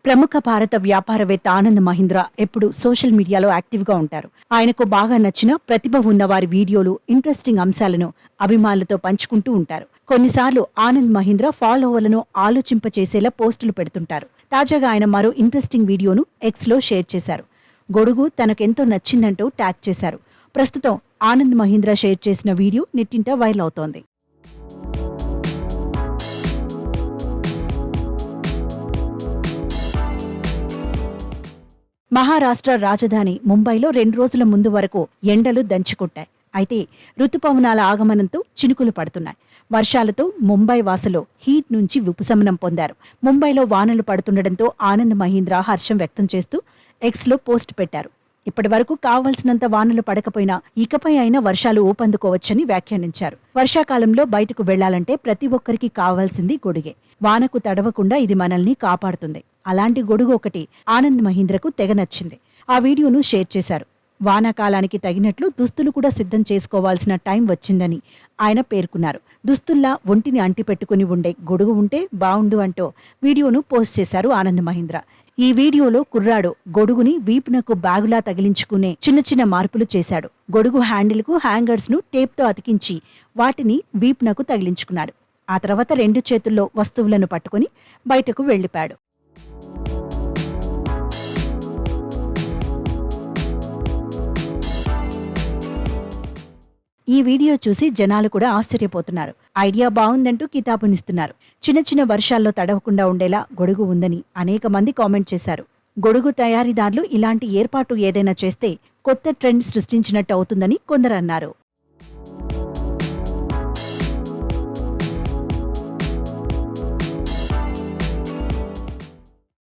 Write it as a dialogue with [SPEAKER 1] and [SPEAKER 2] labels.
[SPEAKER 1] ప్రముఖ భారత వ్యాపారవేత్త ఆనంద్ మహీంద్రా ఎప్పుడు సోషల్ మీడియాలో యాక్టివ్గా ఉంటారు. ఆయనకు బాగా నచ్చిన ప్రతిభ ఉన్న వారి వీడియోలు, ఇంట్రెస్టింగ్ అంశాలను అభిమానులతో పంచుకుంటూ ఉంటారు. కొన్నిసార్లు ఆనంద్ మహీంద్రా ఫాలోవర్లను ఆలోచింపచేసేలా పోస్టులు పెడుతుంటారు. తాజాగా ఆయన మరో ఇంట్రెస్టింగ్ వీడియోను ఎక్స్లో షేర్ చేశారు. గొడుగు తనకెంతో నచ్చిందంటూ ట్యాగ్ చేశారు. ప్రస్తుతం ఆనంద్ మహీంద్రా షేర్ చేసిన వీడియో నెట్టింట వైరల్ అవుతోంది. మహారాష్ట్ర రాజధాని ముంబైలో 2 రోజుల ముందు వరకు ఎండలు దంచుకొట్టాయి. అయితే రుతుపవనాల ఆగమనంతో చినుకులు పడుతున్నాయి. వర్షాలతో ముంబై వాసులు హీట్ నుంచి ఉపశమనం పొందారు. ముంబైలో వానలు పడుతుండటంతో ఆనంద్ మహీంద్రా హర్షం వ్యక్తం చేస్తూ ఎక్స్లో పోస్ట్ పెట్టారు. ఇప్పటి వరకు కావాల్సినంత వానలు పడకపోయినా ఇకపై అయినా వర్షాలు ఊపందుకోవచ్చని వ్యాఖ్యానించారు. వర్షాకాలంలో బయటకు వెళ్లాలంటే ప్రతి ఒక్కరికి కావాల్సింది గొడుగే. వానకు తడవకుండా ఇది మనల్ని కాపాడుతుంది. అలాంటి గొడుగు ఒకటి ఆనంద్ మహీంద్రకు తెగ నచ్చింది. ఆ వీడియోను షేర్ చేశారు. వానాకాలానికి తగినట్లు దుస్తులు కూడా సిద్ధం చేసుకోవాల్సిన టైం వచ్చిందని ఆయన పేర్కొన్నారు. దుస్తుల్లా ఒంటిని అంటిపెట్టుకుని ఉండే గొడుగు ఉంటే బావుండు అంటూ వీడియోను పోస్ట్ చేశారు ఆనంద్ మహీంద్రా. ఈ వీడియోలో కుర్రాడు గొడుగుని వీపునకు బ్యాగులా తగిలించుకునే చిన్న చిన్న మార్పులు చేశాడు. గొడుగు హ్యాండిల్కు హ్యాంగర్స్ ను టేప్తో అతికించి వాటిని వీపునకు తగిలించుకున్నాడు. ఆ తర్వాత 2 చేతుల్లో వస్తువులను పట్టుకుని బయటకు వెళ్లిపాడు. ఈ వీడియో చూసి జనాలు కూడా ఆశ్చర్యపోతున్నారు. ఐడియా బావుందంటూ కితాబునిస్తున్నారు. చిన్న చిన్న వర్షాల్లో తడవకుండా ఉండేలా గొడుగు ఉందని అనేక మంది కామెంట్ చేశారు. గొడుగు తయారీదారులు ఇలాంటి ఏర్పాటు ఏదైనా చేస్తే కొత్త ట్రెండ్ సృష్టించినట్టు అవుతుందని కొందరు అన్నారు.